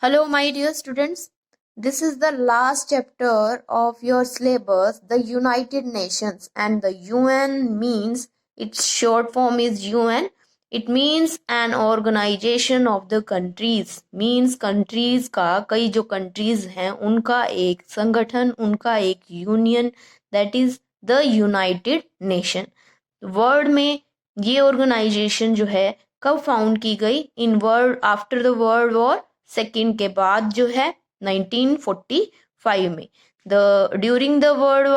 Hello, my dear students. This is the last chapter of your syllabus, the United Nations, and the UN means its short form is UN. It means an organization of the countries. Means countries का कई जो countries हैं उनका एक संगठन, उनका एक union, that is the United Nation. World में ये ऑर्गेनाइजेशन जो है कब फाउंड की गई? In world after the world war second के बाद जो है 1945 में। ड्यूरिंग द वर्ल्ड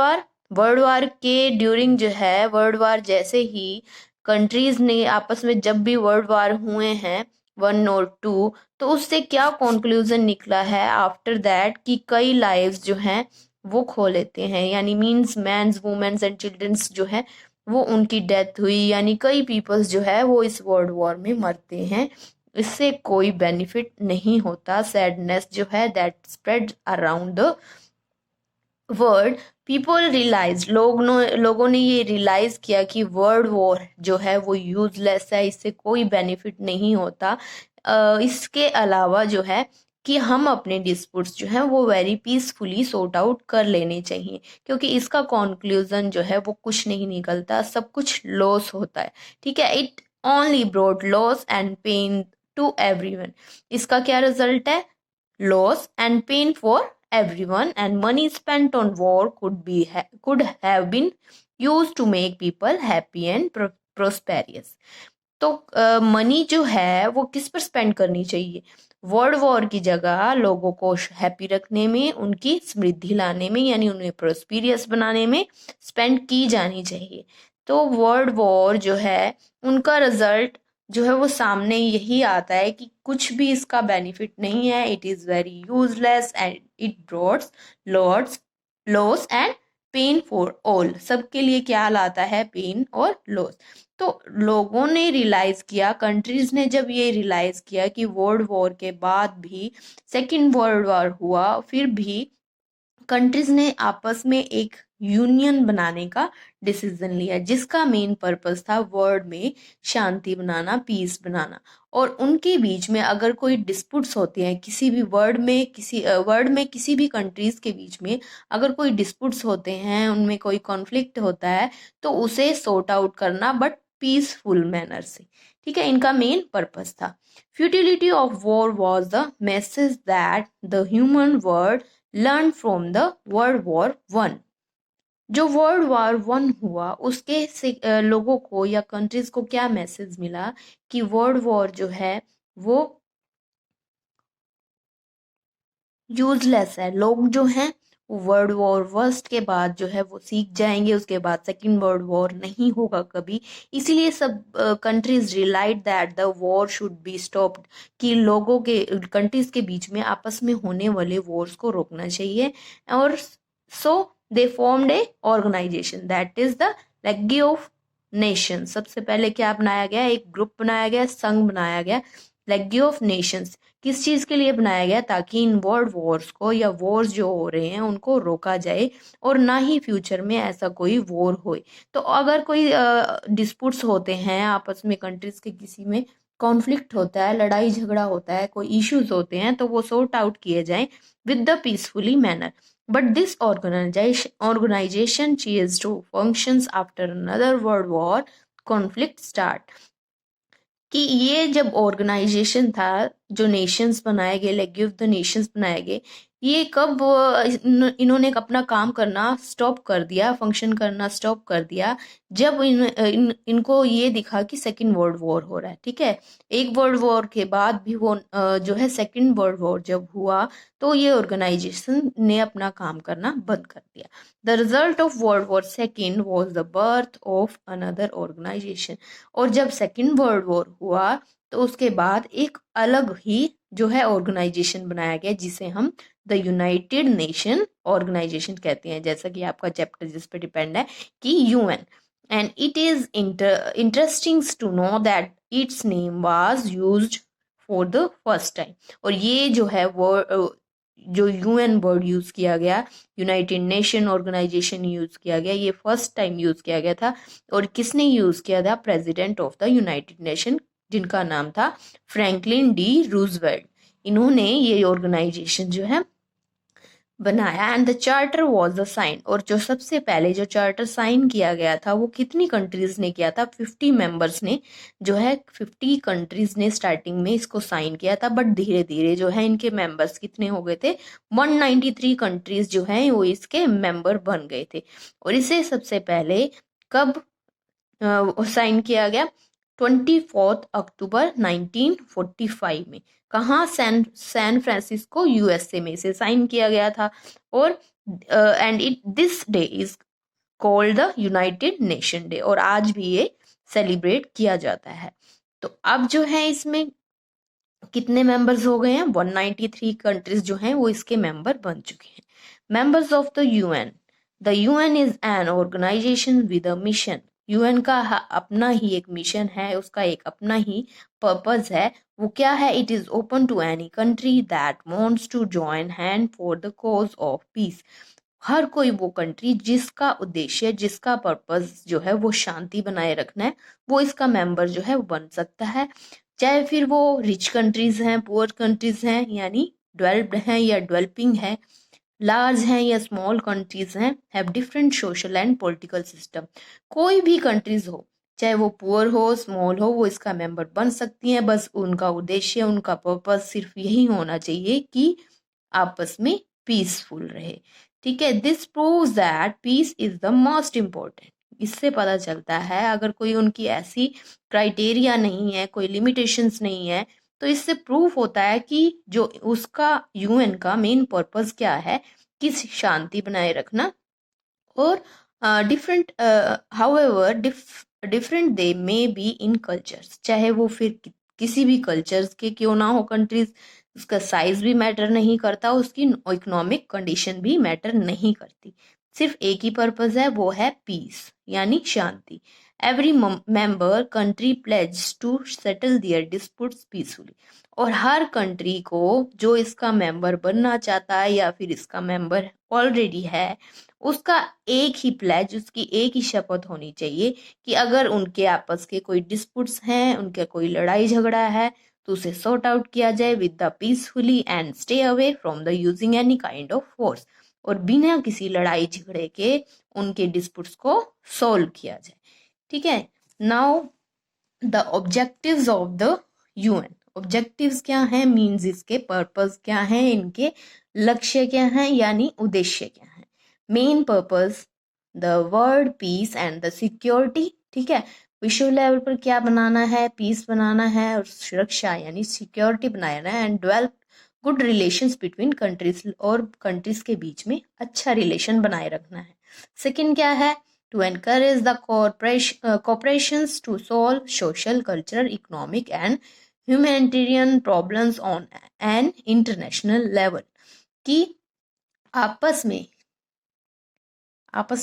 वार के ड्यूरिंग जो है वर्ल्ड वार जैसे ही कंट्रीज ने आपस में जब भी वर्ल्ड वार हुए हैं 1 और 2, तो उससे क्या कंक्लूजन निकला है आफ्टर दैट कि कई लाइव्स जो हैं वो खो लेते हैं, यानी means mans womens and childrens जो है वो उनकी डेथ हुई, यानी कई पीपल्स जो है वो इस वर्ल्ड वॉर में मरते हैं। इससे कोई बेनिफिट नहीं होता। सैडनेस जो है that spread around the world. People realize लोगों ने ये रियलाइज किया कि वर्ल्ड वॉर जो है वो यूजलेस है, इससे कोई बेनिफिट नहीं होता। इसके अलावा जो है कि हम अपने डिस्प्यूट्स जो है वो वेरी पीसफुली सॉर्ट आउट कर लेने चाहिए, क्योंकि इसका कंक्लूजन जो है वो कुछ नहीं निकलता, सब कुछ लॉस होता है। ठीक है, it only brought loss and pain to everyone. इसका क्या रिजल्ट है? Loss and pain for everyone, and money spent on war could have been used to make people happy and prosperous. तो मनी जो है वो किस पर स्पेंड करनी चाहिए? वर्ल्ड वॉर की जगह लोगों को हैप्पी रखने में, उनकी समृद्धि लाने में, यानी उन्हें प्रोस्पेरियस बनाने में स्पेंड की जानी चाहिए। तो वर्ल्ड वॉर जो है उनका रिजल्ट जो है वो सामने यही आता है कि कुछ भी इसका बेनिफिट नहीं है। It is very useless and it broads loss and pain for all. सबके लिए क्या लाता है? पेन और लॉस। तो लोगों ने रियलाइज किया, कंट्रीज ने जब ये रियलाइज किया कि वर्ल्ड वॉर के बाद भी सेकेंड वर्ल्ड वॉर हुआ, फिर भी कंट्रीज ने आपस में एक यूनियन बनाने का डिसीजन लिया, जिसका मेन पर्पस था वर्ल्ड में शांति बनाना, पीस बनाना। और उनके बीच में अगर कोई डिस्प्यूट्स होते हैं किसी भी वर्ल्ड में किसी भी कंट्रीज के बीच में अगर कोई डिस्प्यूट्स होते हैं, उनमें कोई कॉन्फ्लिक्ट होता है, तो उसे सॉर्ट आउट करना, बट पीसफुल मैनर से। ठीक है, इनका मेन पर्पस था। Futility of war was the message that the human world learn from the world war 1। जो वर्ल्ड वॉर 1 हुआ उसके से लोगों को या कंट्रीज को क्या मैसेज मिला कि वर्ल्ड वॉर जो है वो यूजलेस है। लोग जो हैं वर्ल्ड वॉर फर्स्ट के बाद जो है वो सीख जाएंगे, उसके बाद सेकेंड वर्ल्ड वॉर नहीं होगा कभी। इसीलिए सब countries realize that the war should be stopped, कि लोगों के कंट्रीज के बीच में आपस में होने वाले वॉर्स को रोकना चाहिए। और so they formed a organization that is the League of Nation. सबसे पहले क्या बनाया गया? एक ग्रुप बनाया गया, संघ बनाया गया, लीग ऑफ नेशंस। किस चीज़ के लिए बनाया गया? ताकि इन वर्ल्ड वॉर्स को या वॉर्स जो हो रहे हैं उनको रोका जाए और ना ही फ्यूचर में ऐसा कोई वॉर होए। तो अगर कोई डिस्प्यूट्स होते हैं आपस में, कंट्रीज के किसी में कॉन्फ्लिक्ट होता है, लड़ाई झगड़ा होता है, कोई इश्यूज होते हैं, तो वो सॉर्ट आउट किए जाएं with the peacefully manner. But this organization change to functions after another world war conflict start. कि ये जब ऑर्गेनाइजेशन था, जो नेशंस बनाए गए, लीग ऑफ द नेशंस बनाए गए, ये कब इन्होंने अपना काम करना स्टॉप कर दिया, फंक्शन करना स्टॉप कर दिया? जब इनको ये दिखा कि सेकेंड वर्ल्ड वॉर हो रहा है। ठीक है, एक वर्ल्ड वॉर के बाद भी वो जो है सेकेंड वर्ल्ड वॉर जब हुआ तो ये ऑर्गेनाइजेशन ने अपना काम करना बंद कर दिया। The result of world war second was the birth of another organization. और जब सेकेंड वर्ल्ड वॉर हुआ तो उसके बाद एक अलग ही जो है ऑर्गेनाइजेशन बनाया गया, जिसे हम द यूनाइटेड नेशन ऑर्गेनाइजेशन कहते हैं, जैसा कि आपका चैप्टर जिस पे डिपेंड है कि UN. And it is interesting to know that its name was used for the first time. और ये जो है वो जो यूएन वर्ड यूज किया गया, यूनाइटेड नेशन ऑर्गेनाइजेशन यूज किया गया, ये फर्स्ट टाइम यूज किया गया था। और किसने यूज किया था? President of the United nation, जिनका नाम था फ्रैंकलिन डी रूजवेल्ट। इन्होंने ये ऑर्गेनाइजेशन जो है बनाया। And the charter was the sign, और जो सबसे पहले जो चार्टर साइन किया गया था वो कितनी कंट्रीज ने किया था? 50 मेंबर्स ने जो है 50 कंट्रीज ने स्टार्टिंग में इसको साइन किया था, बट धीरे धीरे जो है इनके मेंबर्स कितने हो गए थे? 193 कंट्रीज जो है वो इसके मेंबर बन गए थे। और इसे सबसे पहले कब साइन किया गया? 24 अक्टूबर 1945 में। कहाँ? सैन फ्रांसिस्को यूएसए में इसे साइन किया गया था। और and it this day is called the United nation day, और आज भी ये सेलिब्रेट किया जाता है। तो अब जो है इसमें कितने मेंबर्स हो गए हैं? 193 कंट्रीज जो हैं वो इसके मेंबर बन चुके हैं। Members of the UN. The UN is an organization with a mission. UN का अपना ही एक मिशन है, उसका एक अपना ही पर्पस है। वो क्या है? It is open to any country that wants to join hand for the cause of peace. हर कोई वो कंट्री जिसका उद्देश्य, जिसका पर्पस जो है वो शांति बनाए रखना है, वो इसका मेंबर जो है वो बन सकता है। चाहे फिर वो रिच कंट्रीज हैं, पुअर कंट्रीज हैं, यानी डेवलप्ड हैं या डेवलपिंग है, लार्ज हैं या स्मॉल कंट्रीज हैं, have different social and political system. कोई भी कंट्रीज हो, चाहे वो पुअर हो, स्मॉल हो, वो इसका मेंबर बन सकती हैं। बस उनका उद्देश्य, उनका पर्पस सिर्फ यही होना चाहिए कि आपस में पीसफुल रहे। ठीक है, this proves that peace is the most important. इससे पता चलता है अगर कोई उनकी ऐसी क्राइटेरिया नहीं है, कोई लिमिटेशंस नहीं है, तो इससे प्रूफ होता है कि जो उसका यूएन का मेन पर्पस क्या है, कि शांति बनाए रखना। और different however different they may be in cultures, चाहे वो फिर किसी भी कल्चर्स के क्यों ना हो कंट्रीज, उसका साइज भी मैटर नहीं करता, उसकी इकोनॉमिक कंडीशन भी मैटर नहीं करती। सिर्फ एक ही पर्पस है, वो है पीस, यानी शांति। Every member country pledge to settle their disputes peacefully. और हर कंट्री को जो इसका मेंबर बनना चाहता है या फिर इसका मेंबर ऑलरेडी है, उसका एक ही प्लेज, उसकी एक ही शपथ होनी चाहिए कि अगर उनके आपस के कोई डिस्प्यूट्स हैं, उनके कोई लड़ाई झगड़ा है, तो उसे सॉर्ट आउट किया जाए with the peacefully and stay away from the using any kind of force. और बिना किसी लड़ाई झगड़े के उनके डिस्प्यूट्स को सॉल्व किया जाए। ठीक है, now the objectives of the UN. Objectives क्या हैं? मीन्स इसके पर्पस क्या हैं, इनके लक्ष्य क्या हैं, यानी उद्देश्य क्या है। Main purpose the world peace and the security. ठीक है, विश्व लेवल पर क्या बनाना है? पीस बनाना है और सुरक्षा यानी सिक्योरिटी बनाना है। And develop good relations between countries, और कंट्रीज के बीच में अच्छा रिलेशन बनाए रखना है। सेकंड क्या है? to encourage the corporations to solve social, cultural, economic and humanitarian problems on an international level। कि आपस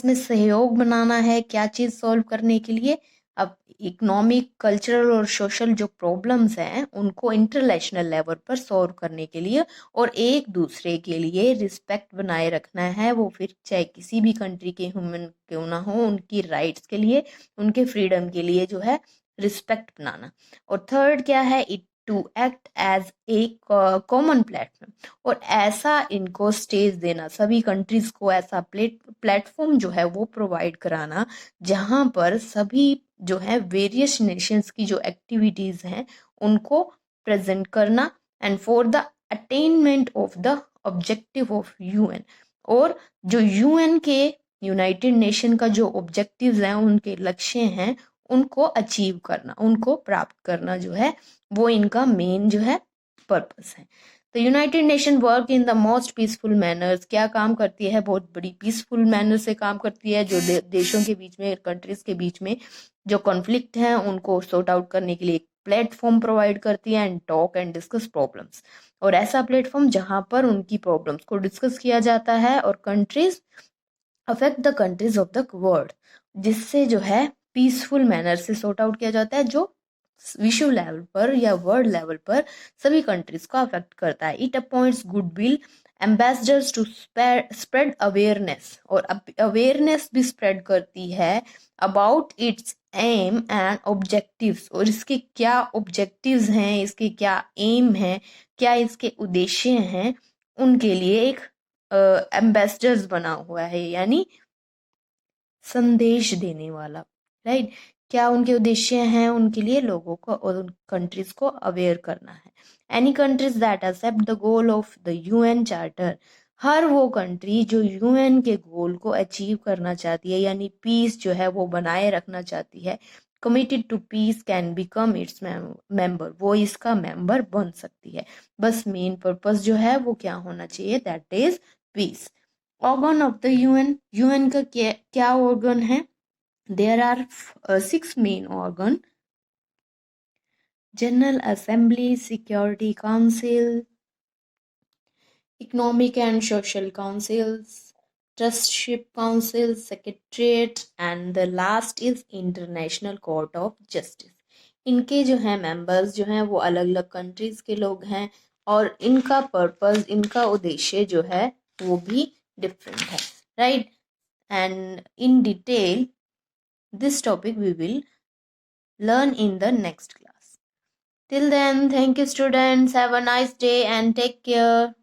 में सहयोग बनाना है, क्या चीज सॉल्व करने के लिए? अब इकोनॉमिक, कल्चरल और सोशल जो प्रॉब्लम्स हैं उनको इंटरनेशनल लेवल पर सॉल्व करने के लिए, और एक दूसरे के लिए रिस्पेक्ट बनाए रखना है, वो फिर चाहे किसी भी कंट्री के ह्यूमन क्यों ना हो, उनकी राइट्स के लिए, उनके फ्रीडम के लिए जो है रिस्पेक्ट बनाना। और थर्ड क्या है? It to act as a common platform, और ऐसा इनको स्टेज देना, सभी कंट्रीज को ऐसा प्लेटफॉर्म जो है वो प्रोवाइड कराना जहां पर सभी जो है वेरियस नेशंस की जो एक्टिविटीज हैं उनको प्रेजेंट करना। And for the attainment of the objective of UN, और जो यूएन के यूनाइटेड नेशन का जो ऑब्जेक्टिव्स हैं, उनके लक्ष्य हैं, उनको अचीव करना, उनको प्राप्त करना जो है वो इनका मेन जो है पर्पस है। तो United nation work in the most peaceful manners. क्या काम करती है? बहुत बड़ी पीसफुल मैनर से काम करती है। जो देशों के बीच में, कंट्रीज के बीच में जो कॉन्फ्लिक्ट हैं उनको सॉर्ट आउट करने के लिए एक प्लेटफॉर्म प्रोवाइड करती है, and talk and discuss problems. और ऐसा प्लेटफॉर्म जहां पर उनकी प्रॉब्लम्स को डिस्कस किया जाता है, और countries affect the countries of the world, जिससे जो है पीसफुल मैनर से सॉर्ट आउट किया जाता है, जो विश्व लेवल पर या वर्ल्ड लेवल पर सभी कंट्रीज को अफेक्ट करता है। It appoints goodwill ambassadors to spread awareness, और अवेयरनेस भी स्प्रेड करती है about its aim and objectives, और इसके क्या ऑब्जेक्टिव्स हैं, इसके क्या एम है, क्या इसके उद्देश्य हैं, उनके लिए एक एम्बेसडर्स बना हुआ है, यानी संदेश देने वाला, राइट। क्या उनके उद्देश्य हैं, उनके लिए लोगों को और उन कंट्रीज को अवेयर करना है। Any countries that accept the goal of the UN charter, हर वो कंट्री जो यूएन के गोल को अचीव करना चाहती है, यानी पीस जो है वो बनाए रखना चाहती है, committed to piece can become its member, वो इसका मेंबर बन सकती है। बस मेन पर्पस जो है वो क्या होना चाहिए, that is peace. Organ of the UN, UN का क्या ऑर्गन है, there are 6 main organ: general assembly, security council, economic and social councils, trusteeship council, secretariat, and the last is international court of justice. इनके जो हैं members जो हैं वो अलग अलग कंट्रीज के लोग हैं, और इनका पर्पस, इनका उद्देश्य जो है वो भी डिफरेंट है, right. And in detail, this topic we will learn in the next class. Till then, thank you students, have a nice day and take care.